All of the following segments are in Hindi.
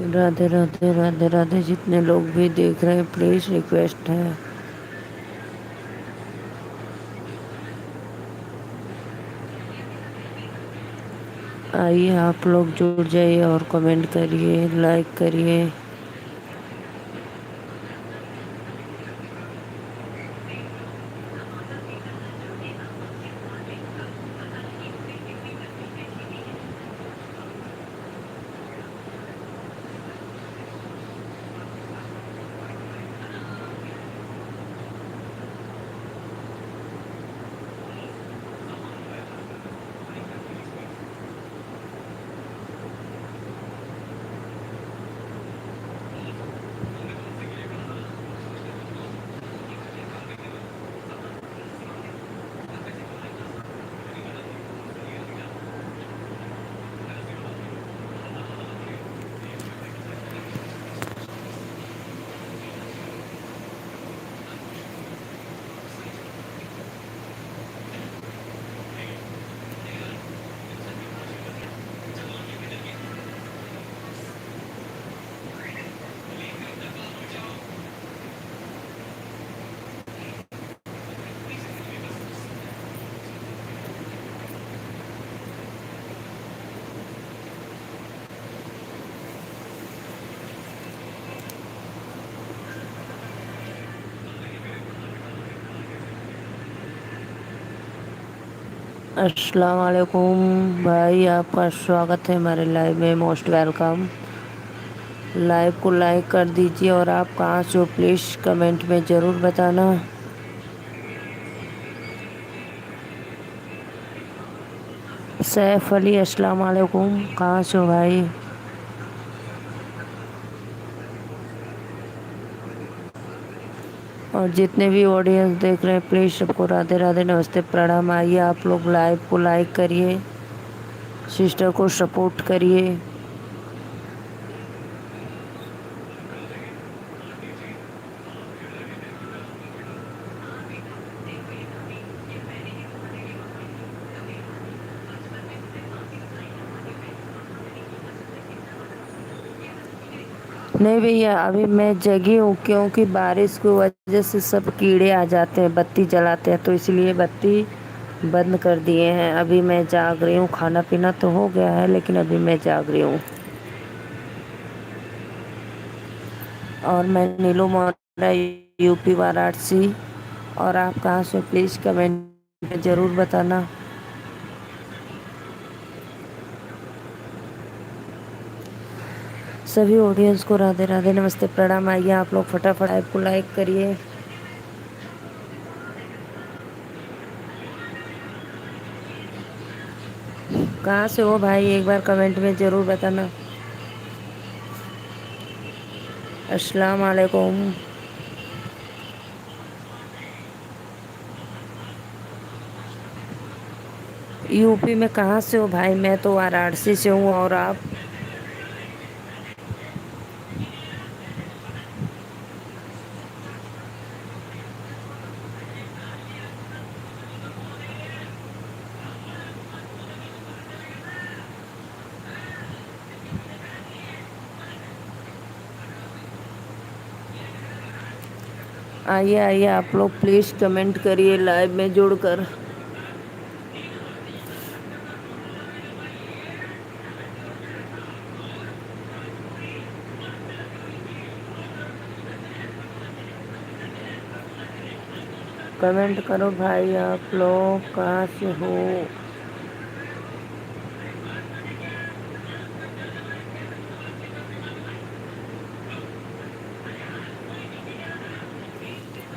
राधे राधे राधे राधे। जितने लोग भी देख रहे हैं प्लीज रिक्वेस्ट है, आइए आप लोग जुड़ जाइए और कमेंट करिए, लाइक करिए। अस्सलाम वालेकुम भाई, आपका स्वागत है हमारे लाइव में। Most welcome. लाइव को लाइक कर दीजिए और आप कहाँ से हो प्लीज़ कमेंट में ज़रूर बताना। सैफ अली, अस्सलाम वालेकुम, कहाँ से हो भाई? और जितने भी ऑडियंस देख रहे हैं प्लीज़ सबको राधे राधे, नमस्ते, प्रणाम। आइए आप लोग लाइव को लाइक करिए, सिस्टर को सपोर्ट करिए। नहीं भैया, अभी मैं जगी हूँ क्योंकि बारिश की वजह से सब कीड़े आ जाते हैं, बत्ती जलाते हैं तो इसलिए बत्ती बंद कर दिए हैं। अभी मैं जाग रही हूँ, खाना पीना तो हो गया है लेकिन अभी मैं जाग रही हूँ। और मैं नीलू मोरा, यूपी वाराणसी। और आप कहाँ से प्लीज़ कमेंट में ज़रूर बताना। सभी ऑडियंस को राधे राधे, नमस्ते, प्रणाम। आइए आप लोग फटाफट ऐप को लाइक करिए। कहाँ से हो भाई, एक बार कमेंट में ज़रूर बताना। अस्सलाम वालेकुम। यूपी में कहाँ से हो भाई? मैं तो वाराणसी से हूँ। और आप? आइए आइए आप लोग प्लीज़ कमेंट करिए लाइव में जुड़कर। कमेंट करो भाई, आप लोग कहाँ से हो?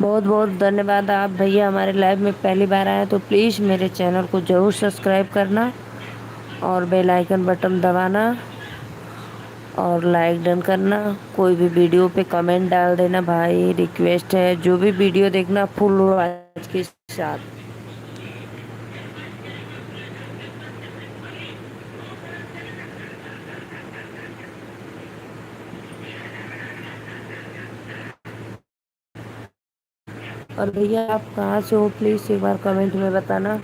बहुत बहुत धन्यवाद। आप भैया हमारे लाइव में पहली बार आए तो प्लीज़ मेरे चैनल को ज़रूर सब्सक्राइब करना और बेल आइकन बटन दबाना और लाइक डन करना। कोई भी वीडियो पे कमेंट डाल देना भाई, रिक्वेस्ट है। जो भी वीडियो देखना फुल आवाज के साथ। और भैया आप कहाँ से हो प्लीज़ एक बार कमेंट में बताना।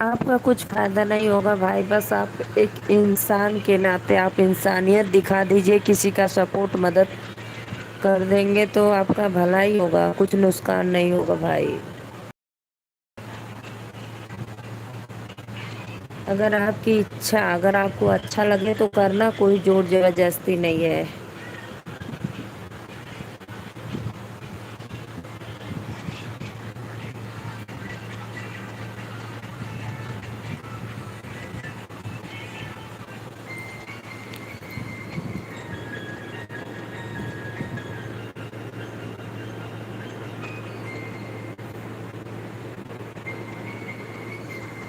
आपका कुछ फायदा नहीं होगा भाई, बस आप एक इंसान के नाते आप इंसानियत दिखा दीजिए, किसी का सपोर्ट मदद कर देंगे तो आपका भला ही होगा, कुछ नुकसान नहीं होगा भाई। अगर आपकी इच्छा, अगर आपको अच्छा लगे तो करना, कोई जोर जबरदस्ती नहीं है।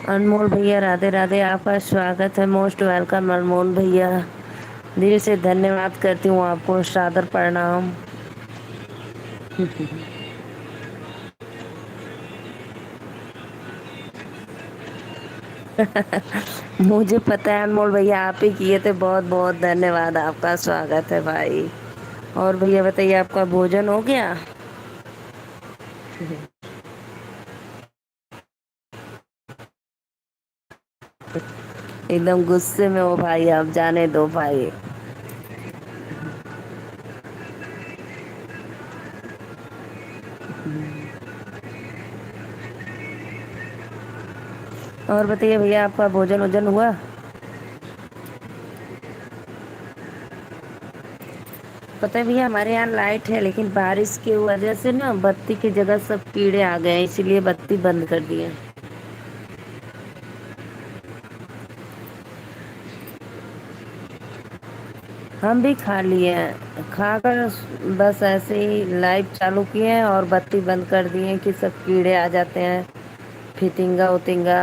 अनमोल भैया राधे राधे, आपका स्वागत है, मोस्ट वेलकम अनमोल भैया। दिल से धन्यवाद करती हूँ आपको, सादर प्रणाम। मुझे पता है अनमोल भैया, आप ही किए थे, बहुत बहुत धन्यवाद, आपका स्वागत है भाई। और भैया बताइए, आपका भोजन हो गया? एकदम गुस्से में हो भाई आप, जाने दो भाई। और बताइए भैया, आपका भोजन वोजन हुआ? पता है भैया, हमारे यहाँ लाइट है लेकिन बारिश की वजह से ना बत्ती की जगह सब कीड़े आ गए हैं, इसीलिए बत्ती बंद कर दिए। हम भी खा लिए हैं, खाकर बस ऐसे ही लाइव चालू किए हैं और बत्ती बंद कर दिए हैं कि सब कीड़े आ जाते हैं, फितिंगा उतिंगा,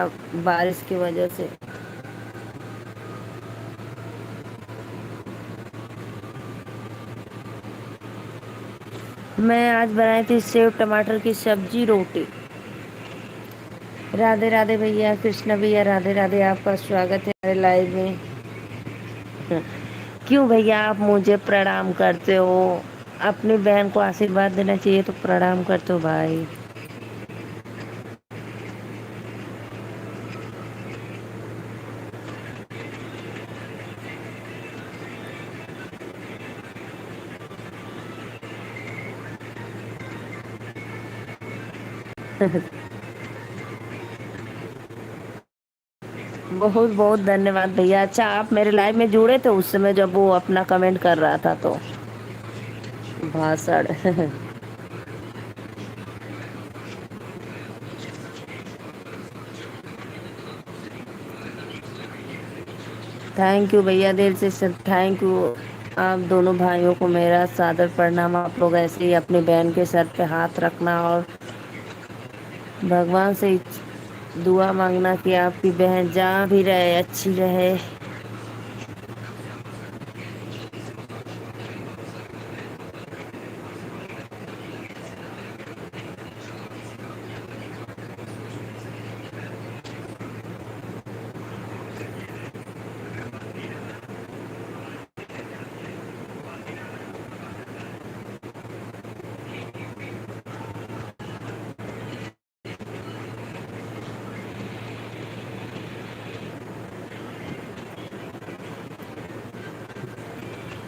बारिश की वजह से। मैं आज बनाई थी सेव टमाटर की सब्जी, रोटी। राधे राधे भैया, कृष्णा भैया राधे राधे, आपका स्वागत है हमारे लाइव में। क्यों भैया आप मुझे प्रणाम करते हो? अपनी बहन को आशीर्वाद देना चाहिए तो प्रणाम करते हो भाई। बहुत बहुत धन्यवाद भैया। अच्छा, आप मेरे लाइव में जुड़े थे उस समय जब वो अपना कमेंट कर रहा था तो? भाषण। थैंक यू भैया, दिल से थैंक यू। आप दोनों भाइयों को मेरा सादर प्रणाम। आप लोग ऐसे ही अपनी बहन के सर पे हाथ रखना और भगवान से दुआ मांगना कि आपकी बहन जहाँ भी रहे अच्छी रहे।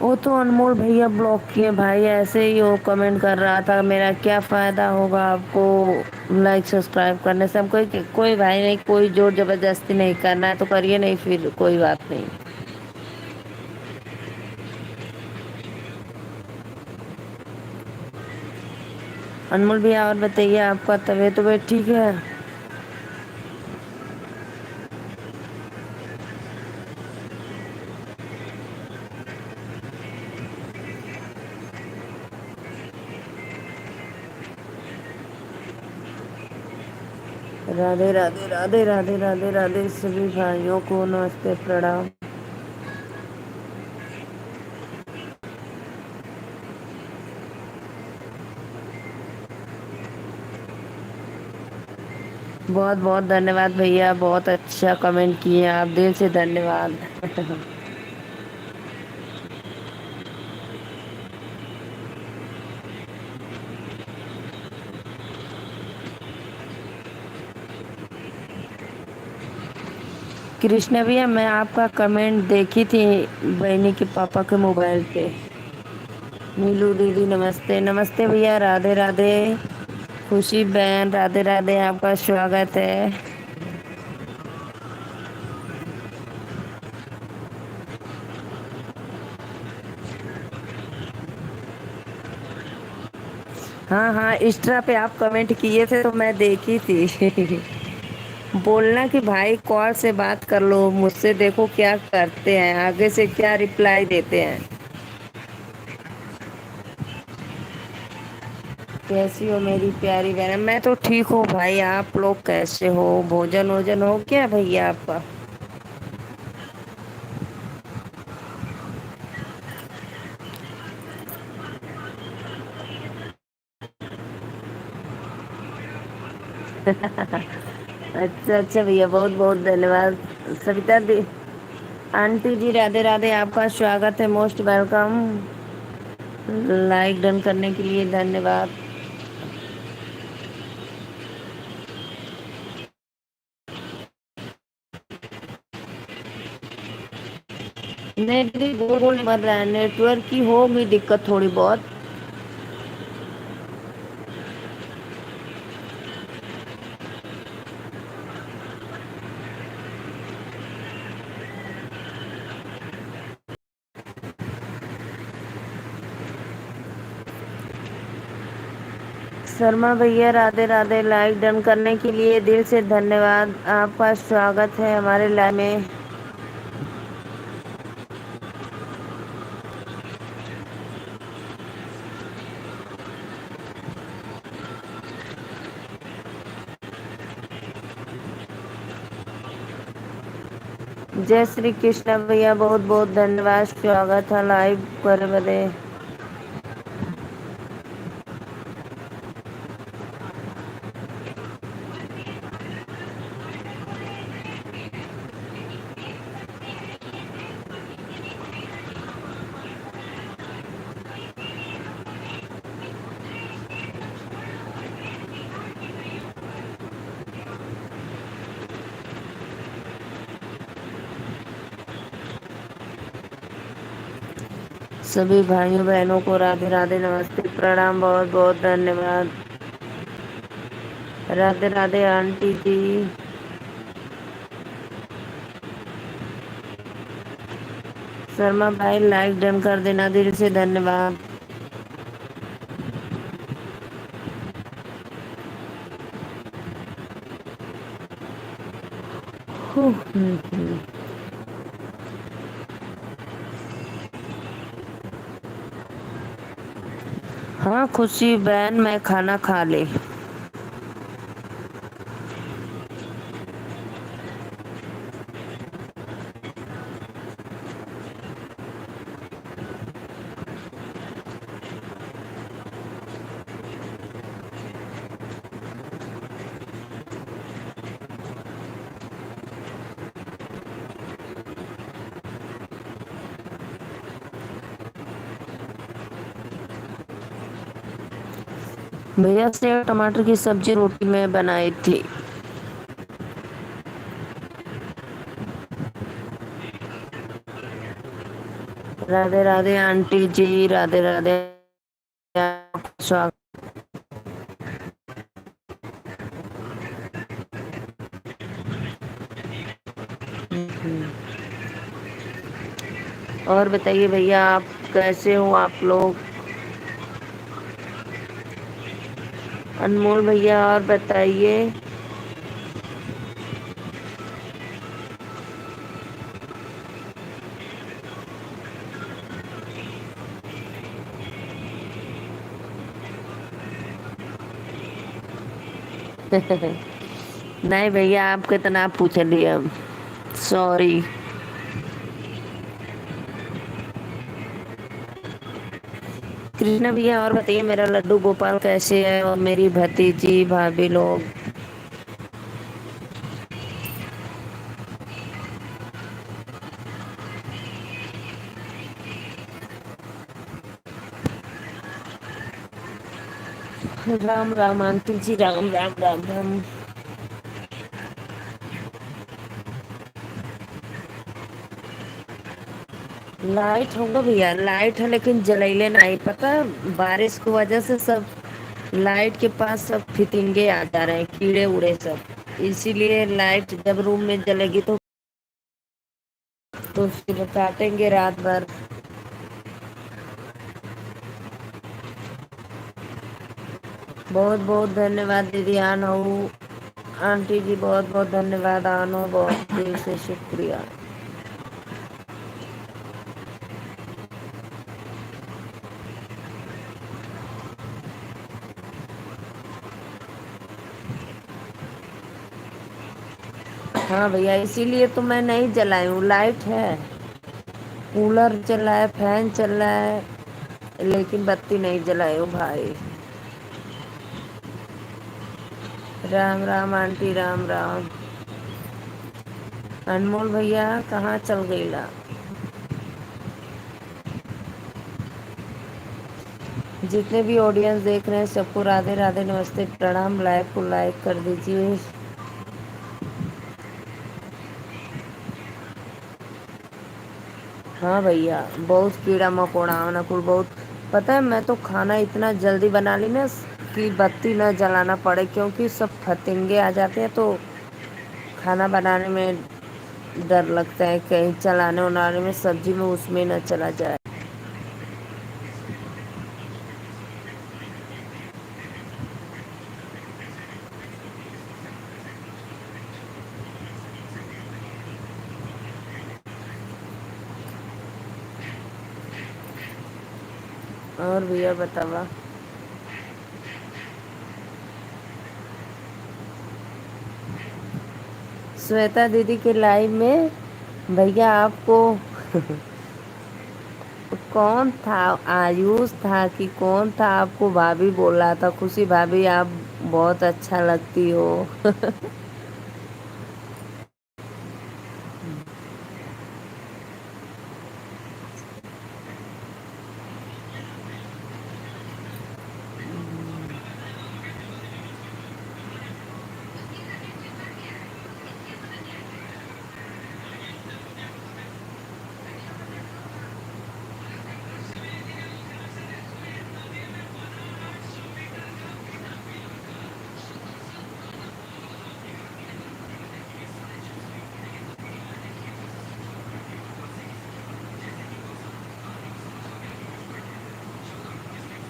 वो तो अनमोल भैया ब्लॉक किए भाई, ऐसे ही वो कमेंट कर रहा था, मेरा क्या फ़ायदा होगा आपको लाइक सब्सक्राइब करने से। हम कोई भाई नहीं, कोई जोर जबरदस्ती नहीं, करना है तो करिए, नहीं फिर कोई बात नहीं। अनमोल भैया और बताइए, आपका तबीयत वबीयत ठीक है? राधे राधे राधे राधे राधे राधे, सभी भाइयों को नमस्ते प्रणाम। बहुत बहुत धन्यवाद भैया, बहुत अच्छा कमेंट किए आप, दिल से धन्यवाद। कृष्णा भैया, मैं आपका कमेंट देखी थी बहनी के पापा के मोबाइल पे। नीलू दीदी नमस्ते। नमस्ते भैया, राधे राधे। खुशी बहन राधे राधे, आपका स्वागत है। हाँ हाँ, इंस्टा पे आप कमेंट किए थे तो मैं देखी थी। बोलना कि भाई कॉल से बात कर लो मुझसे, देखो क्या करते हैं, आगे से क्या रिप्लाई देते हैं। कैसी हो मेरी प्यारी बहन? मैं तो ठीक हूँ भाई, आप लोग कैसे हो? भोजन वोजन हो क्या भैया आपका? अच्छा अच्छा भैया, बहुत बहुत धन्यवाद। सविता दी आंटी जी राधे राधे, आपका स्वागत है, मोस्ट वेलकम। लाइक डन करने के लिए धन्यवाद। नहीं दीदी, बोल मत रहा है, नेटवर्क की होगी दिक्कत थोड़ी बहुत। शर्मा भैया राधे राधे, लाइक डन करने के लिए दिल से धन्यवाद, आपका स्वागत है हमारे लाइव में। जय श्री कृष्ण भैया, बहुत बहुत धन्यवाद, स्वागत है लाइव करे बदे। सभी भाइयों बहनों को राधे राधे, नमस्ते, प्रणाम, बहुत बहुत धन्यवाद। राधे राधे आंटी जी। शर्मा भाई लाइक डन कर देना, दिल से धन्यवाद। हम्म। हाँ खुशी बहन, मैं खाना खा ले। भैया से टमाटर की सब्जी रोटी में बनाई थी। राधे राधे आंटी जी, राधे राधे, आपका स्वागत। और बताइए भैया, आप कैसे हो आप लोग? अनमोल भैया और बताइए। नहीं भैया, आप कितना पूछ लिया, सॉरी। कृष्णा भैया और बताइए, मेरा लड्डू गोपाल कैसे है और मेरी भतीजी भाभी लोग? राम राम आंटी जी, राम राम राम राम। लाइट होगा भैया, लाइट है लेकिन जलैले नहीं, पता है बारिश की वजह से सब लाइट के पास सब फितिंगे आ जा रहे हैं, कीड़े उड़े सब। इसीलिए लाइट जब रूम में जलेगी तो फिर काटेंगे रात भर। बहुत बहुत धन्यवाद दीदी आनो, आंटी जी बहुत बहुत धन्यवाद आनो, बहुत दिल से शुक्रिया। हाँ भैया, इसीलिए तो मैं नहीं जलाई हूँ, लाइट है, कूलर चल रहा है, फैन चल रहा है, लेकिन बत्ती नहीं जलाई हूँ भाई। राम राम आंटी, राम राम। अनमोल भैया कहाँ चल गईला? जितने भी ऑडियंस देख रहे हैं सबको राधे राधे, नमस्ते, प्रणाम। लाइव को लाइक कर दीजिए। हाँ भैया, बहुत कीड़ा मकोड़ा अनुकूल, बहुत। पता है मैं तो खाना इतना जल्दी बना ली ना कि बत्ती न जलाना पड़े, क्योंकि सब फतिंगे आ जाते हैं तो खाना बनाने में डर लगता है, कहीं चलाने उलाने में, सब्जी में उसमें न चला जाए। और भैया बतावा। श्वेता दीदी के लाइव में भैया आपको कौन था, आयुष था कि कौन था, आपको भाभी बोल रहा था, खुशी भाभी आप बहुत अच्छा लगती हो।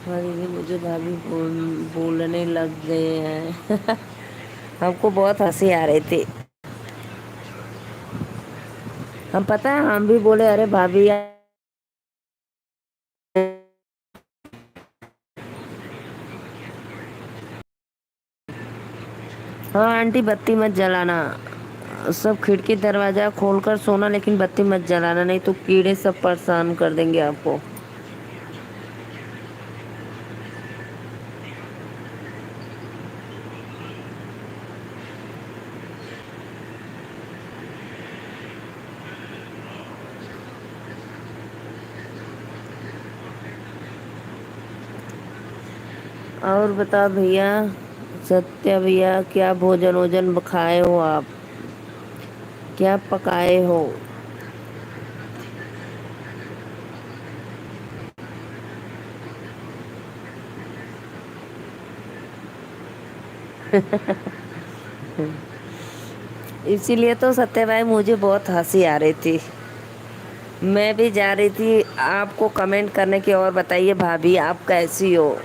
हाँ दीदी, मुझे भाभी बोलने लग गए हैं। हमको बहुत हंसी आ रही थी। हम पता है हम भी बोले अरे भाभी हाँ आंटी बत्ती मत जलाना, सब खिड़की दरवाजा खोलकर सोना, लेकिन बत्ती मत जलाना, नहीं तो कीड़े सब परेशान कर देंगे आपको। और बता भैया, सत्या भैया, क्या भोजन वोजन खाए हो आप, क्या पकाए हो? इसीलिए तो सत्या भाई मुझे बहुत हंसी आ रही थी। मैं भी जा रही थी आपको कमेंट करने की, और बताइए भाभी आप कैसी हो?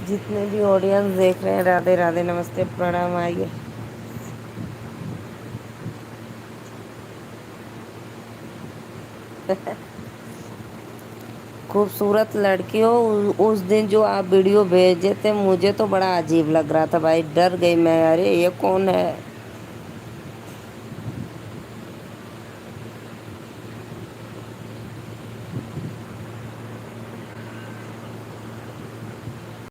जितने भी ऑडियंस देख रहे हैं, राधे राधे, नमस्ते, प्रणाम, आइए। खूबसूरत लड़की हो। उस दिन जो आप वीडियो भेजे थे मुझे तो बड़ा अजीब लग रहा था भाई, डर गई मैं, अरे ये कौन है।